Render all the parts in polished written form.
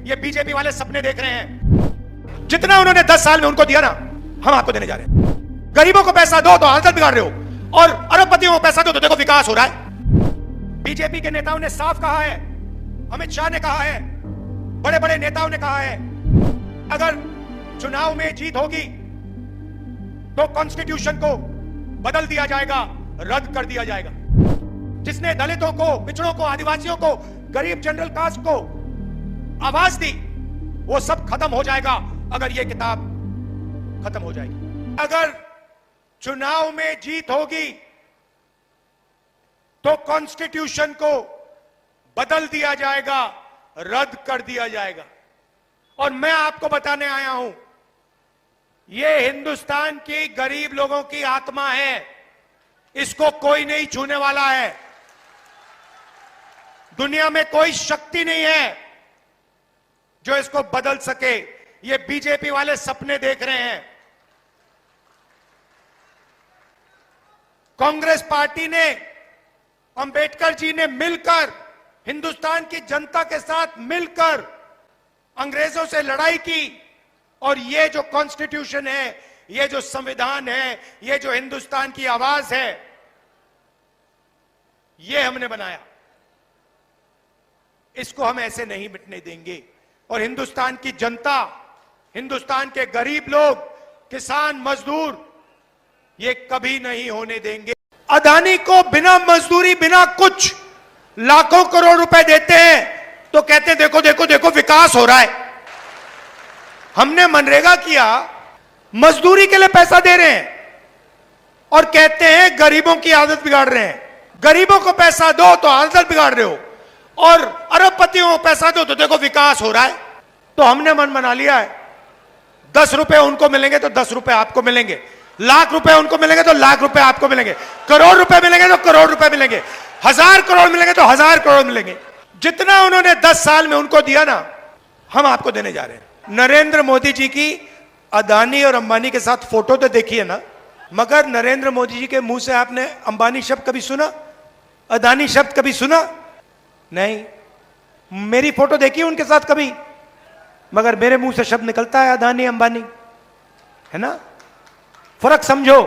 ये बीजेपी वाले सपने देख रहे हैं। जितना उन्होंने 10 साल में उनको दिया ना, हम आपको देने जा रहे हैं। गरीबों को पैसा दो तो हालत बिगाड़ रहे हो, और अरबपतियों को पैसा दो तो देखो विकास हो रहा है। बीजेपी के नेताओं ने साफ कहा है, अमित शाह ने कहा है, बड़े बड़े नेताओं ने कहा है, अगर चुनाव में जीत होगी तो कॉन्स्टिट्यूशन को बदल दिया जाएगा, रद्द कर दिया जाएगा। जिसने दलितों को, पिछड़ों को, आदिवासियों को, गरीब जनरल कास्ट को आवाज दी, वो सब खत्म हो जाएगा अगर ये किताब खत्म हो जाएगी। अगर चुनाव में जीत होगी तो कॉन्स्टिट्यूशन को बदल दिया जाएगा, रद्द कर दिया जाएगा। और मैं आपको बताने आया हूं, ये हिंदुस्तान की गरीब लोगों की आत्मा है, इसको कोई नहीं छूने वाला है। दुनिया में कोई शक्ति नहीं है जो इसको बदल सके। ये बीजेपी वाले सपने देख रहे हैं। कांग्रेस पार्टी ने, अंबेडकर जी ने मिलकर, हिंदुस्तान की जनता के साथ मिलकर अंग्रेजों से लड़ाई की, और ये जो कॉन्स्टिट्यूशन है, ये जो संविधान है, ये जो हिंदुस्तान की आवाज है, ये हमने बनाया। इसको हम ऐसे नहीं मिटने देंगे। और हिंदुस्तान की जनता, हिंदुस्तान के गरीब लोग, किसान, मजदूर, ये कभी नहीं होने देंगे। अदानी को बिना मजदूरी, बिना कुछ लाखों करोड़ रुपए देते हैं तो कहते हैं देखो देखो देखो विकास हो रहा है। हमने मनरेगा किया, मजदूरी के लिए पैसा दे रहे हैं और कहते हैं गरीबों की आदत बिगाड़ रहे हैं। गरीबों को पैसा दो तो आदत बिगाड़ रहे हो, और अरबपतियों को पैसा दो तो देखो विकास हो रहा है। तो हमने मन बना लिया है, 10 रुपए उनको मिलेंगे तो 10 रुपए आपको मिलेंगे, लाख रुपए उनको मिलेंगे तो लाख रुपए आपको मिलेंगे, करोड़ रुपए मिलेंगे तो करोड़ रुपए मिलेंगे, 1000 करोड़ मिलेंगे तो 1000 करोड़ मिलेंगे। जितना उन्होंने 10 साल में उनको दिया ना, हम आपको देने जा रहे हैं। नरेंद्र मोदी जी की अदानी और अंबानी के साथ फोटो तो देखी है ना, मगर नरेंद्र मोदी जी के मुंह से आपने अंबानी शब्द कभी सुना? अदानी शब्द कभी सुना? नहीं। मेरी फोटो देखी उनके साथ कभी, मगर मेरे मुंह से शब्द निकलता है अदानी, अंबानी, है ना? फर्क समझो।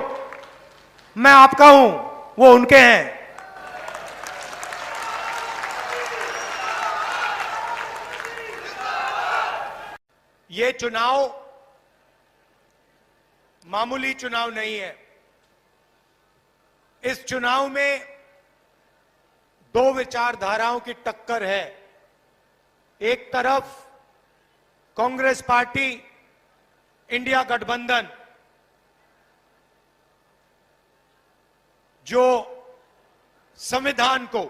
मैं आपका हूं, वो उनके हैं। ये चुनाव मामूली चुनाव नहीं है। इस चुनाव में दो विचारधाराओं की टक्कर है। एक तरफ कांग्रेस पार्टी, इंडिया गठबंधन, जो संविधान को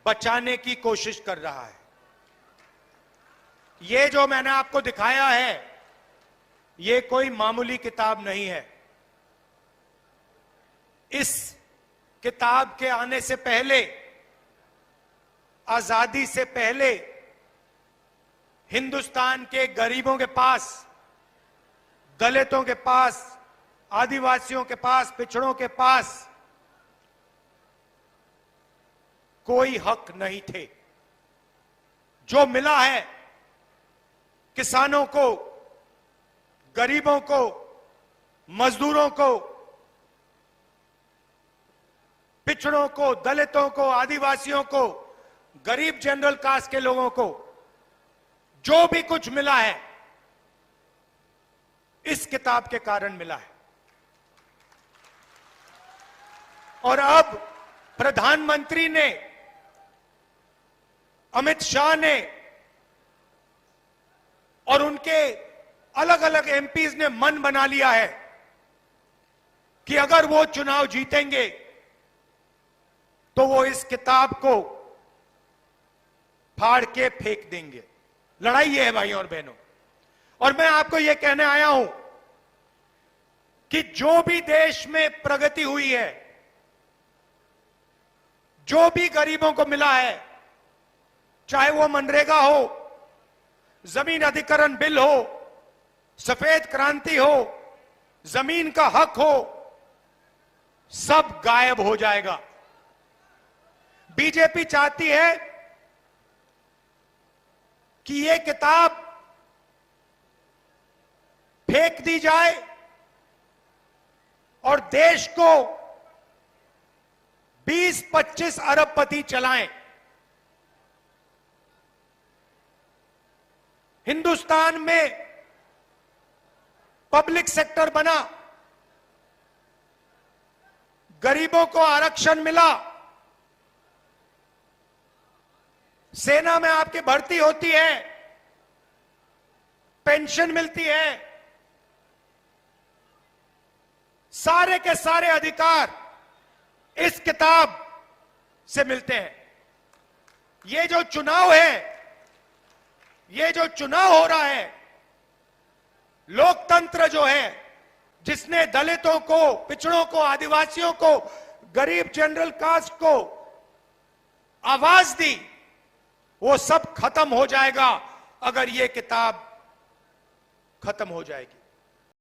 बचाने की कोशिश कर रहा है। ये जो मैंने आपको दिखाया है, ये कोई मामूली किताब नहीं है। इस किताब के आने से पहले, आजादी से पहले, हिंदुस्तान के गरीबों के पास, दलितों के पास, आदिवासियों के पास, पिछड़ों के पास कोई हक नहीं थे। जो मिला है किसानों को, गरीबों को, मजदूरों को, पिछड़ों को, दलितों को, आदिवासियों को, गरीब जनरल कास्ट के लोगों को, जो भी कुछ मिला है इस किताब के कारण मिला है। और अब प्रधानमंत्री ने, अमित शाह ने और उनके अलग अलग एमपीज ने मन बना लिया है कि अगर वो चुनाव जीतेंगे तो वो इस किताब को फाड़ के फेंक देंगे। लड़ाई ये है भाइयों और बहनों। और मैं आपको ये कहने आया हूं कि जो भी देश में प्रगति हुई है, जो भी गरीबों को मिला है, चाहे वो मनरेगा हो, जमीन अधिग्रहण बिल हो, सफेद क्रांति हो, जमीन का हक हो, सब गायब हो जाएगा। बीजेपी चाहती है कि ये किताब फेंक दी जाए और देश को 20-25 अरबपति चलाएं। हिंदुस्तान में पब्लिक सेक्टर बना, गरीबों को आरक्षण मिला, सेना में आपकी भर्ती होती है, पेंशन मिलती है, सारे के सारे अधिकार इस किताब से मिलते हैं। ये जो चुनाव है, ये जो चुनाव हो रहा है, लोकतंत्र जो है, जिसने दलितों को, पिछड़ों को, आदिवासियों को, गरीब जनरल कास्ट को आवाज दी, वो सब खत्म हो जाएगा अगर ये किताब खत्म हो जाएगी।